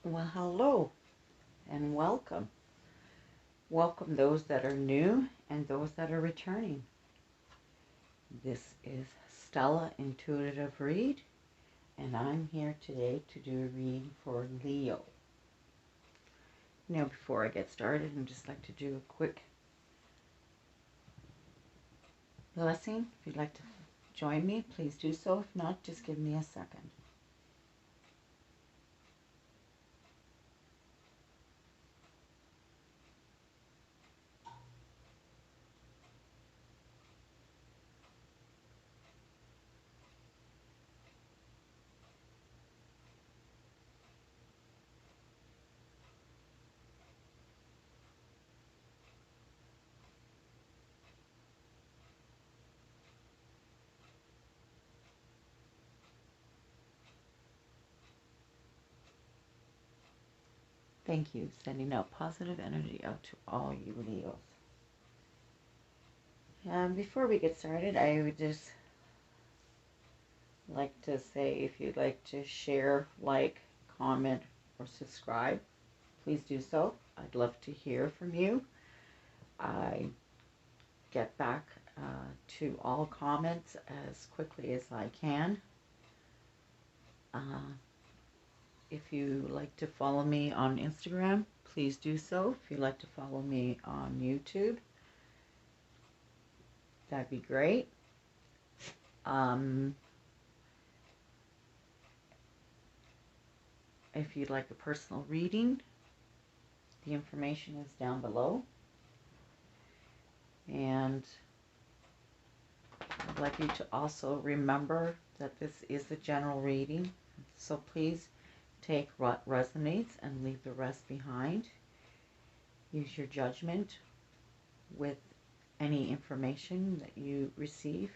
Well, hello and welcome. Welcome those that are new and those that are returning. This is Stella Intuitive Read, and I'm here today to do a read for Leo. Now, before I get started, I'd just like to do a quick blessing. If you'd like to join me, please do so. If not, just give me a second. Thank you. Sending out positive energy out to all you Leos. Before we get started, I would just like to say if you'd like to share, like, comment, or subscribe, please do so. I'd love to hear from you. I get back to all comments as quickly as I can. If you like to follow me on Instagram, please do so. If you'd like to follow me on YouTube, that'd be great. If you'd like a personal reading, the information is down below. And I'd like you to also remember that this is a general reading, so please take what resonates and leave the rest behind. Use your judgment with any information that you receive.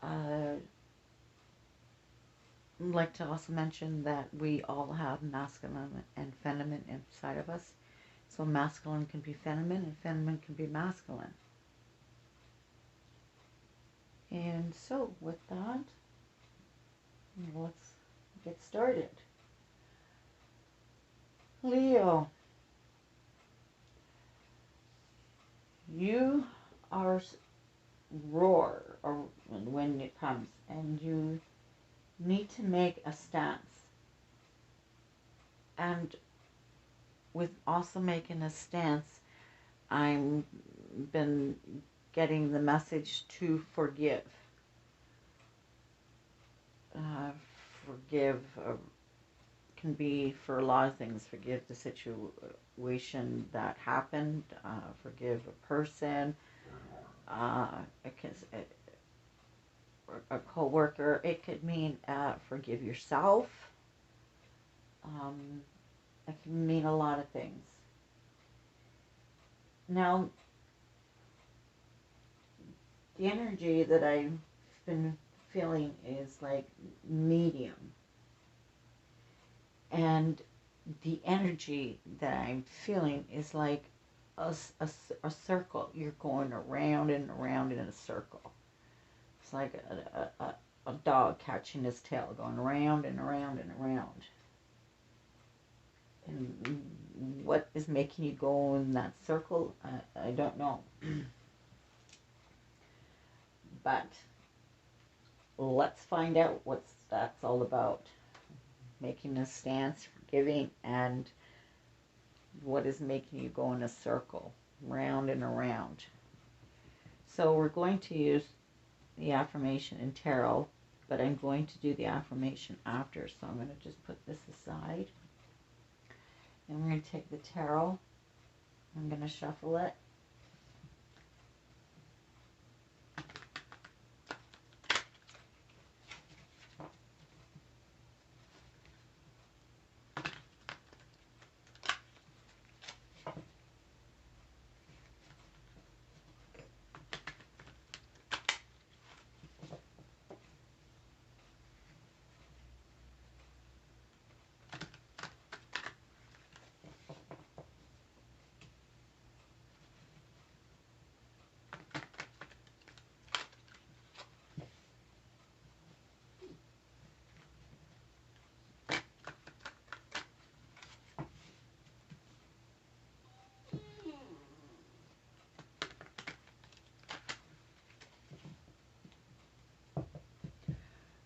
I'd like to also mention that we all have masculine and feminine inside of us. So masculine can be feminine and feminine can be masculine. And so with that, let's get started. Leo, you are roar or when it comes, and you need to make a stance. And with also making a stance, I've been getting the message to forgive. Forgive can be for a lot of things. Forgive the situation that happened. Forgive a person. A co-worker. It could mean forgive yourself. It can mean a lot of things. Now, the energy that I've been feeling is like medium. And the energy that I'm feeling is like a circle. You're going around and around in a circle. It's like a dog catching his tail, going around and around and around. And what is making you go in that circle, I don't know. But let's find out what that's all about. Making a stance, forgiving, and what is making you go in a circle, round and around. So we're going to use the affirmation in tarot, but I'm going to do the affirmation after. So I'm going to just put this aside. And we're going to take the tarot. I'm going to shuffle it.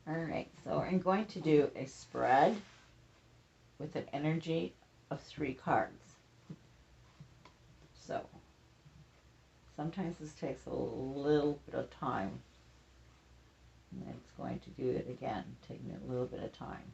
All right, so I'm going to do a spread with an energy of 3 cards. So sometimes this takes a little bit of time. And it's going to do it again, taking a little bit of time.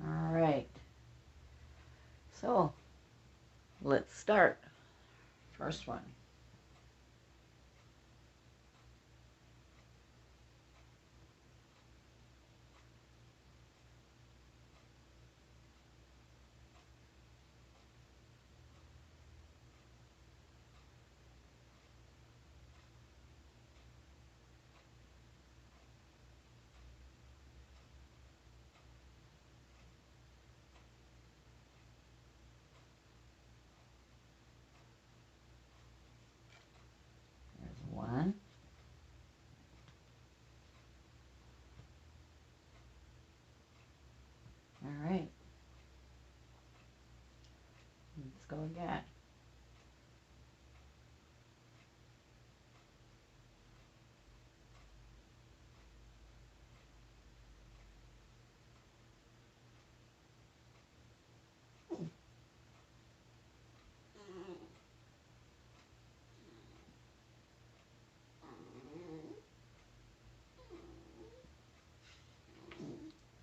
All right. So let's start. First one. There's one. All right. Let's go again.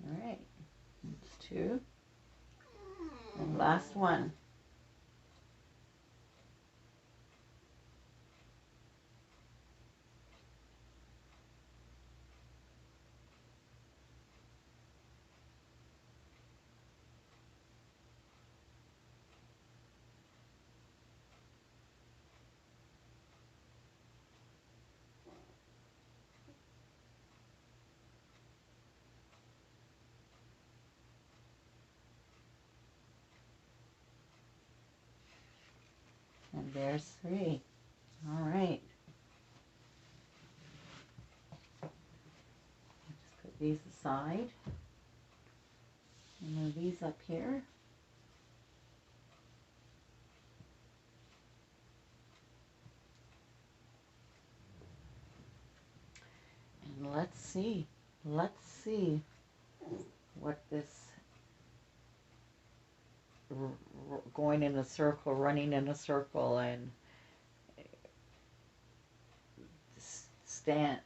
All right. That's 2. And last one. And there's 3. All right. Just put these aside. And move these up here. And let's see what this going in a circle, running in a circle, and stand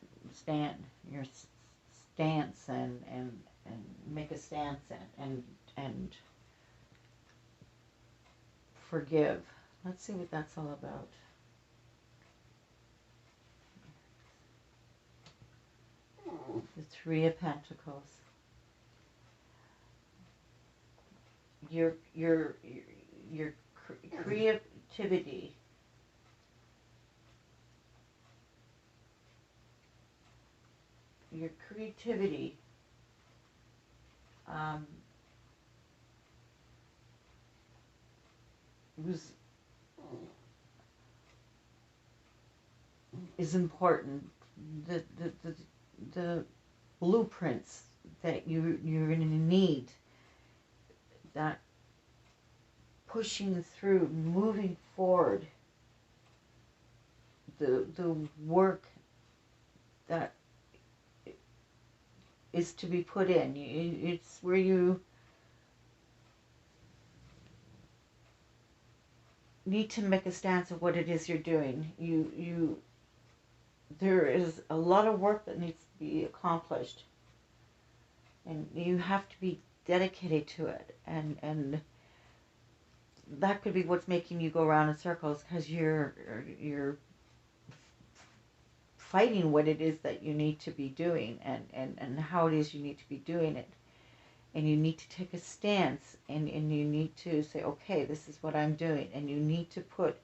your stance, and make a stance, and forgive. Let's see what that's all about. The 3 of Pentacles. Your creativity. Your creativity is important. The blueprints that you're going to need, that pushing through, moving forward, the work that is to be put in. It's where you need to make a stance of what it is you're doing. There is a lot of work that needs to be accomplished, and you have to be dedicated to it, and that could be what's making you go around in circles, because you're fighting what it is that you need to be doing, and how it is you need to be doing it. And you need to take a stance, and you need to say, okay, this is what I'm doing, and you need to put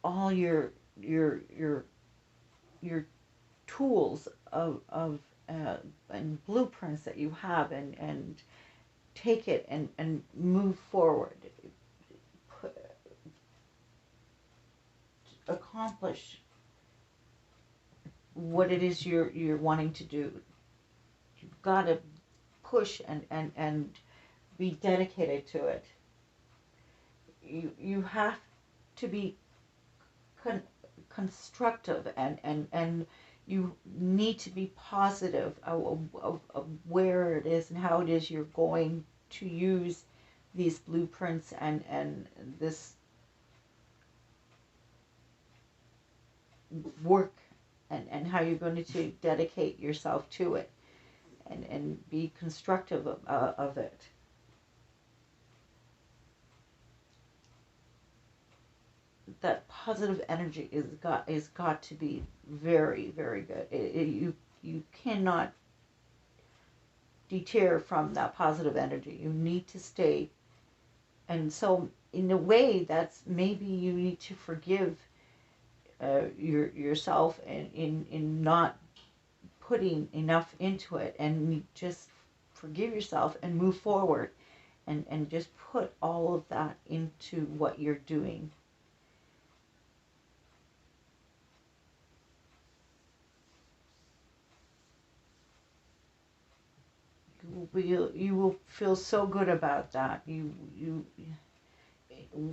all your tools of and blueprints that you have, and take it and move forward. accomplish what it is you're wanting to do. You've got to push and be dedicated to it. You have to be constructive, and you need to be positive of where it is and how it is you're going to use these blueprints and this work, and how you're going to dedicate yourself to it, and be constructive of it. That positive energy is got to be very, very good. You cannot deter from that positive energy. You need to stay. And so in a way, that's maybe you need to forgive yourself in not putting enough into it, and just forgive yourself and move forward, and just put all of that into what you're doing. You will feel so good about that. You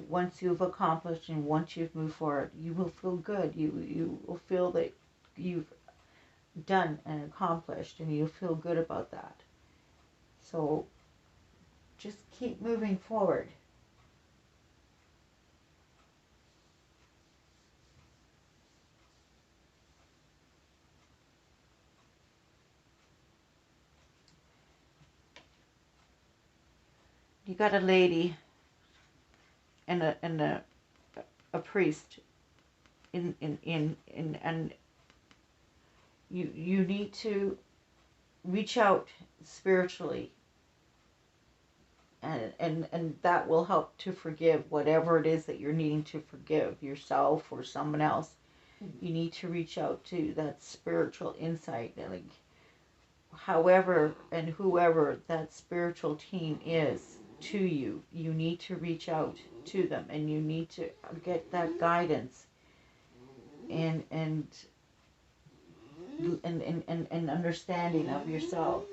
once you've accomplished and once you've moved forward, you will feel good. You will feel that you've done and accomplished, and you feel good about that. So just keep moving forward. You got a lady and a priest and you need to reach out spiritually, and that will help to forgive whatever it is that you're needing to forgive, yourself or someone else. You need to reach out to that spiritual insight, like however and whoever that spiritual team is to you. You need to reach out to them, and you need to get that guidance and understanding of yourself.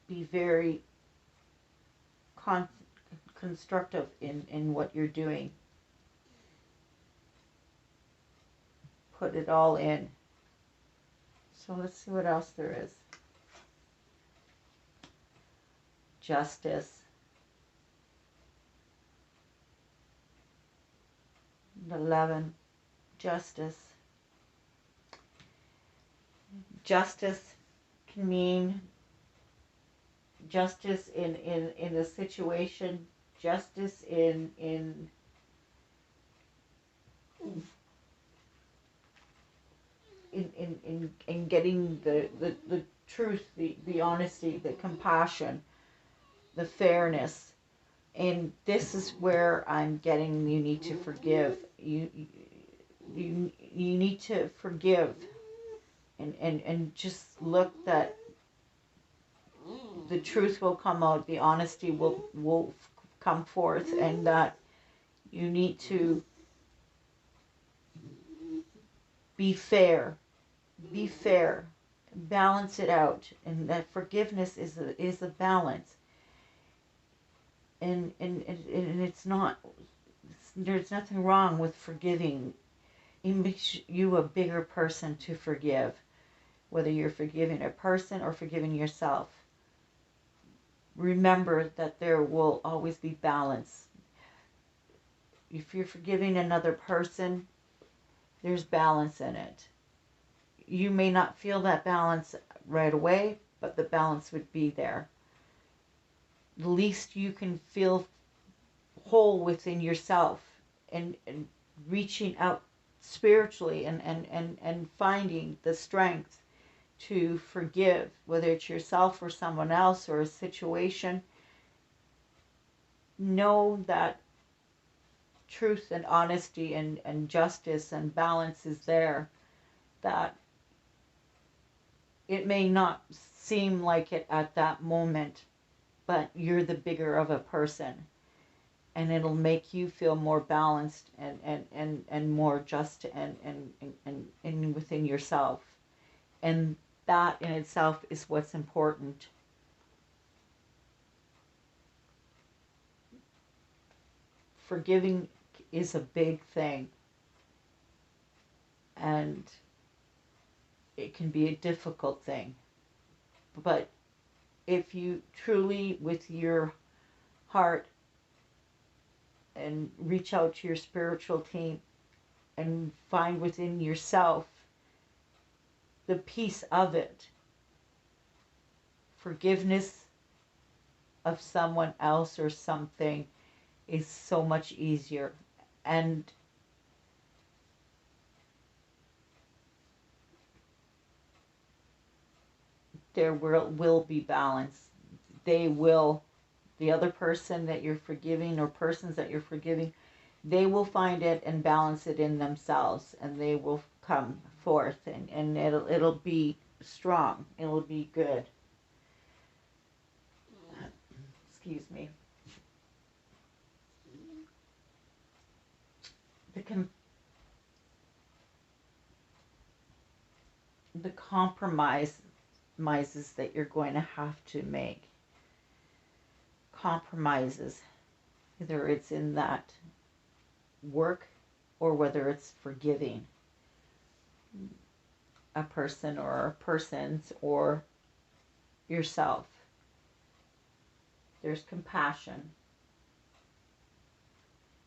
Be very constructive in what you're doing. Put it all in. So let's see what else there is. Justice. 11. Justice. Justice can mean justice in a situation, justice in getting the truth, the honesty, the compassion, the fairness. And this is where I'm getting, you need to forgive. You need to forgive and just look that the truth will come out, the honesty will come forth, and that you need to be fair, balance it out, and that forgiveness is a balance, and it's not, there's nothing wrong with forgiving. It makes you a bigger person to forgive, whether you're forgiving a person or forgiving yourself. Remember that there will always be balance. If you're forgiving another person, there's balance in it. You may not feel that balance right away, but the balance would be there. The least you can feel whole within yourself, and reaching out spiritually and finding the strength to forgive, whether it's yourself or someone else or a situation. Know that truth and honesty and justice and balance is there, that it may not seem like it at that moment, but you're the bigger of a person, and it'll make you feel more balanced and more just and within yourself. And that in itself is what's important. Forgiving is a big thing, and it can be a difficult thing. But if you truly, with your heart, and reach out to your spiritual team and find within yourself the peace of it, forgiveness of someone else or something is so much easier. And there will be balance. The other person that you're forgiving, or persons that you're forgiving, they will find it and balance it in themselves, and they will come forth, and it'll be strong. It'll be good. Excuse me. The compromises that you're going to have to make. Compromises, whether it's in that work or whether it's forgiving a person or persons or yourself. There's compassion,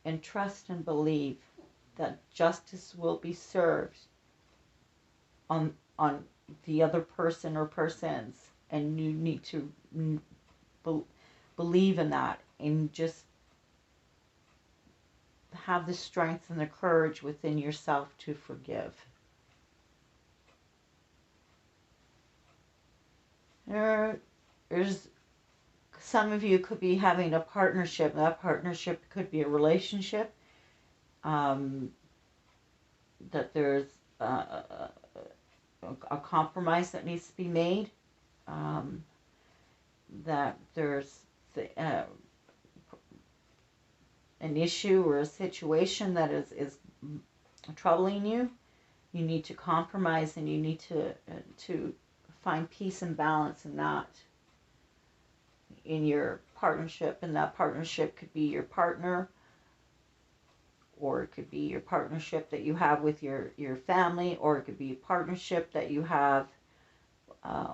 and trust and believe that justice will be served on the other person or persons, and you need to believe in that, and just have the strength and the courage within yourself to forgive. There's some of you could be having a partnership. That partnership could be a relationship. That there's a compromise that needs to be made. That there's an issue or a situation that is troubling you. You need to compromise, and you need to find peace and balance in that, in your partnership. And that partnership could be your partner, or it could be your partnership that you have with your family, or it could be a partnership that you have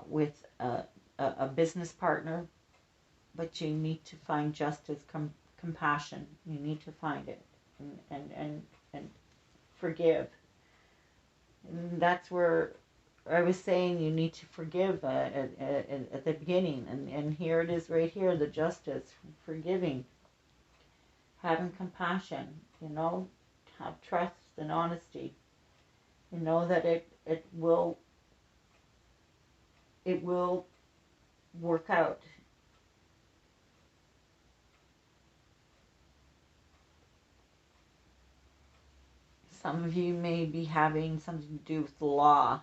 with a business partner. But you need to find justice, compassion. You need to find it, and forgive. And that's where I was saying you need to forgive at the beginning. And here it is right here, the justice, forgiving, having compassion, have trust and honesty. You know that it will work out. Some of you may be having something to do with the law.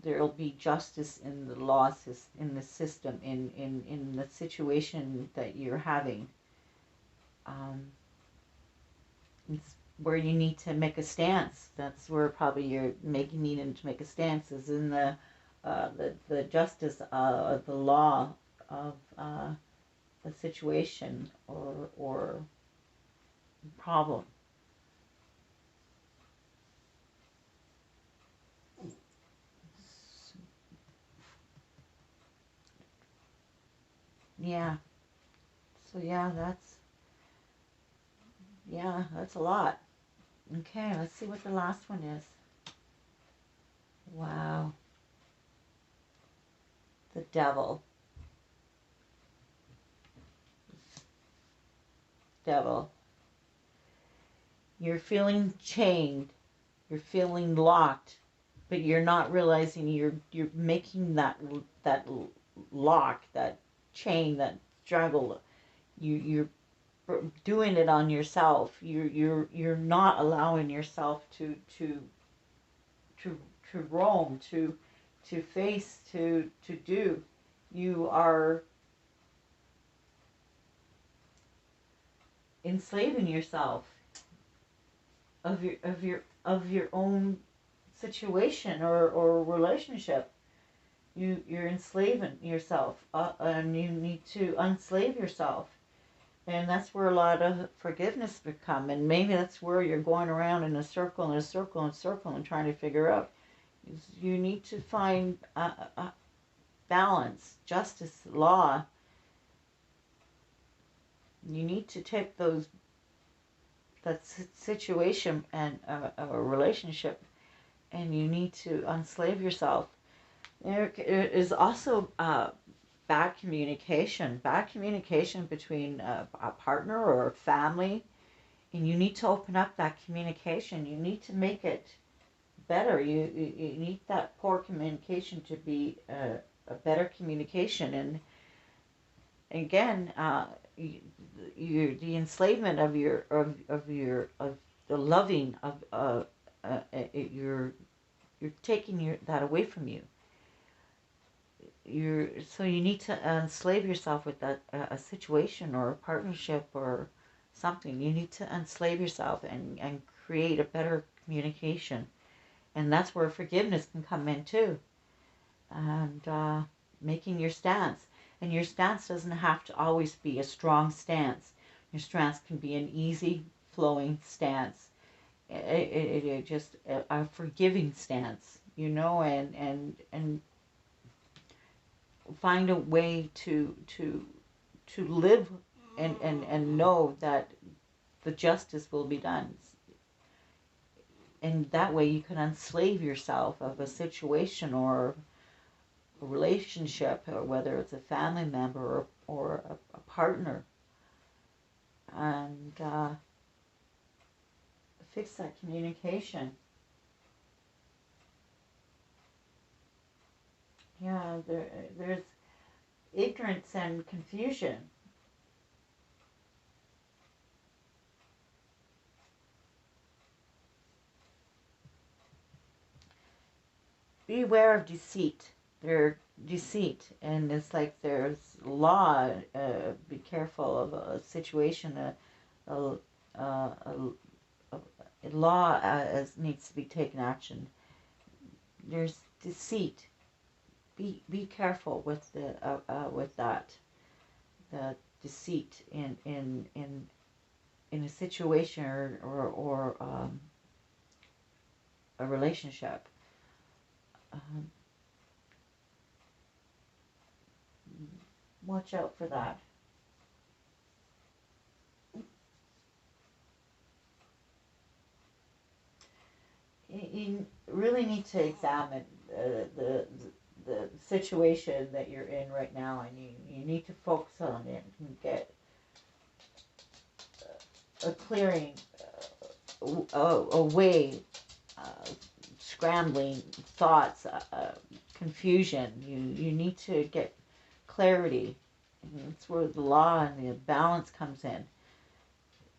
There will be justice in the law, in the system, in the situation that you're having. It's where you need to make a stance. That's where probably you're needing to make a stance, is in the justice of the law of the situation or problem. Yeah. So that's a lot. Okay, let's see what the last one is. Wow. The devil. Devil. You're feeling chained. You're feeling locked, but you're not realizing you're making that lock, that chain, that struggle. You're doing it on yourself. You're not allowing yourself to roam, to to face, to do. You are enslaving yourself of your own situation or relationship. You're enslaving yourself, and you need to unslave yourself. And that's where a lot of forgiveness become. And maybe that's where you're going around in a circle and a circle and a circle and trying to figure out. You need to find a balance, justice, law. You need to take that situation and a relationship, and you need to unslave yourself. There is also bad communication between a partner or a family, and you need to open up that communication. You need to make it better. You need that poor communication to be a better communication. And again, the enslavement of the loving of you're taking that away from you. So you need to enslave yourself with that a situation or a partnership or something. You need to enslave yourself and create a better communication, and that's where forgiveness can come in too, and making your stance. And your stance doesn't have to always be a strong stance. Your stance can be an easy flowing stance. It just a forgiving stance, and find a way to live and know that the justice will be done. And that way you can enslave yourself of a situation or a relationship, or whether it's a family member or a partner, and fix that communication. Yeah, there's ignorance and confusion. Beware of deceit. There's deceit, and it's like there's law. Be careful of a situation. A, a law needs to be taken action. There's deceit. Be careful with that. The deceit in a situation or a relationship. Watch out for that. You really need to examine the situation that you're in right now, and you need to focus on it and get a clearing, a way, scrambling thoughts, confusion. You need to get clarity. And that's where the law and the balance comes in.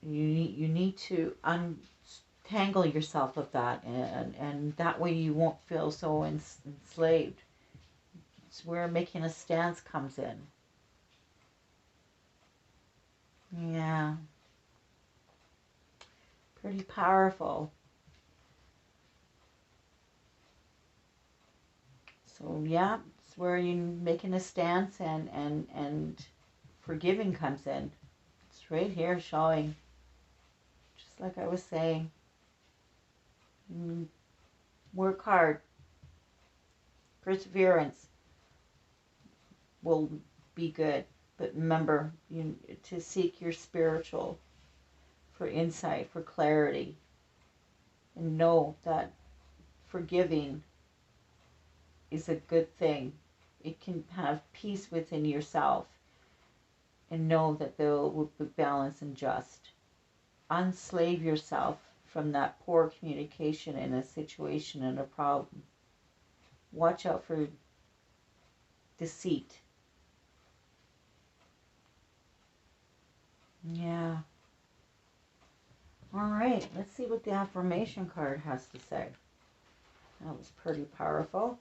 You need to untangle yourself of that, and that way you won't feel so enslaved. It's where making a stance comes in. Yeah. Pretty powerful. So yeah, it's where you're making a stance and forgiving comes in. It's right here showing, just like I was saying. Work hard. Perseverance will be good. But remember, to seek your spiritual for insight, for clarity. And know that forgiving is a good thing. It can have peace within yourself, and know that there will be balance and just. Unslave yourself from that poor communication in a situation and a problem. Watch out for deceit. Yeah. All right, let's see what the affirmation card has to say. That was pretty powerful.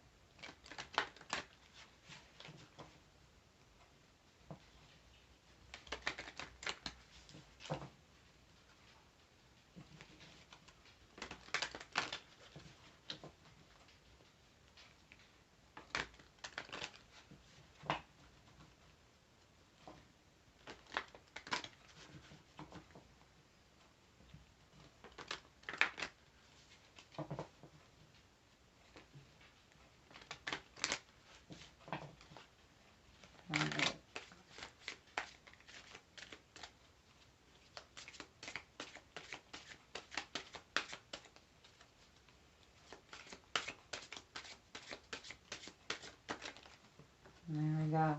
There we go.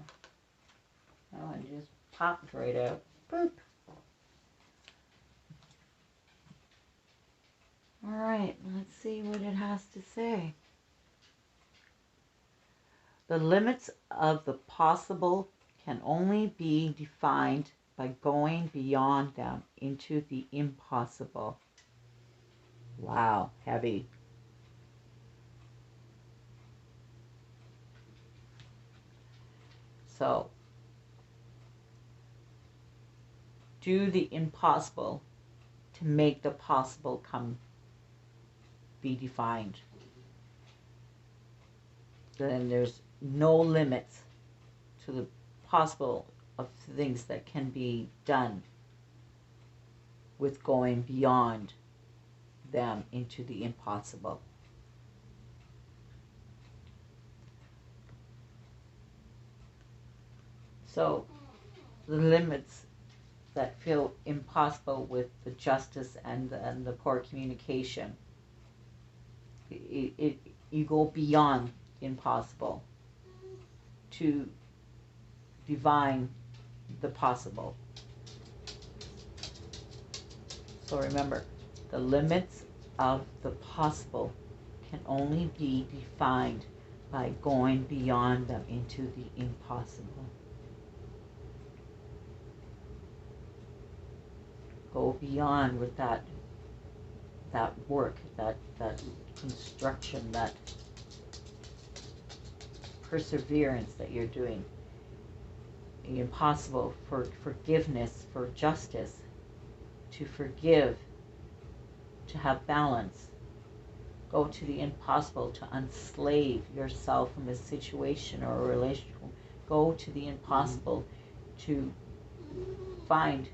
That one just popped right out. Boop. Alright, let's see what it has to say. The limits of the possible can only be defined by going beyond them into the impossible. Wow, heavy. So, do the impossible to make the possible be defined. Then there's no limits to the possible of things that can be done with going beyond them into the impossible. So the limits that feel impossible with the justice and the poor communication, you go beyond the impossible to divine the possible. So remember, the limits of the possible can only be defined by going beyond them into the impossible. Go beyond with that work, that construction, that perseverance that you're doing. The impossible for forgiveness, for justice, to forgive, to have balance. Go to the impossible to unslave yourself from a situation or a relationship. Go to the impossible to find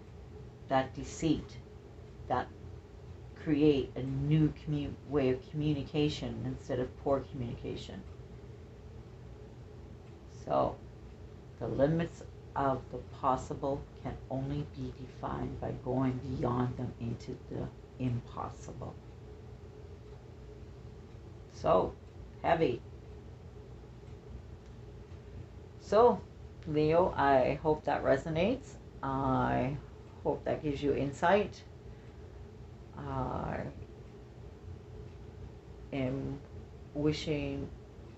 that deceit, that create a new way of communication instead of poor communication. So, the limits of the possible can only be defined by going beyond them into the impossible. So, heavy. So, Leo, I hope that resonates. I hope that gives you insight. I am wishing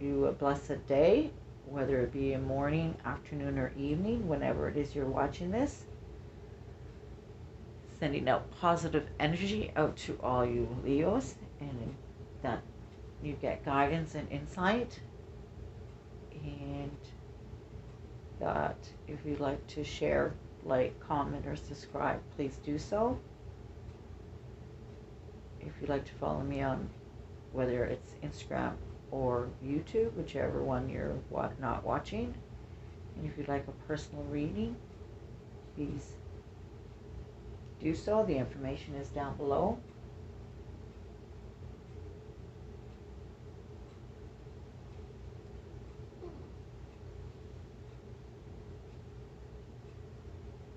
you a blessed day, whether it be a morning, afternoon, or evening, whenever it is you're watching this. Sending out positive energy out to all you Leos, and that you get guidance and insight. And that if you'd like to share, like, comment, or subscribe, please do so. If you'd like to follow me on whether it's Instagram or YouTube, whichever one you're not watching. And if you'd like a personal reading, please do so. The information is down below.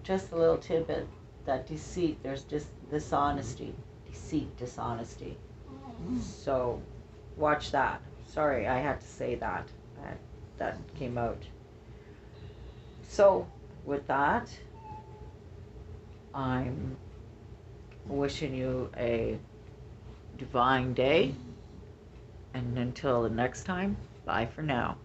Just a little tidbit, that deceit, there's just dishonesty. Deceit, dishonesty. So watch that. Sorry, I had to say that. That came out. So with that, I'm wishing you a divine day. And until the next time, bye for now.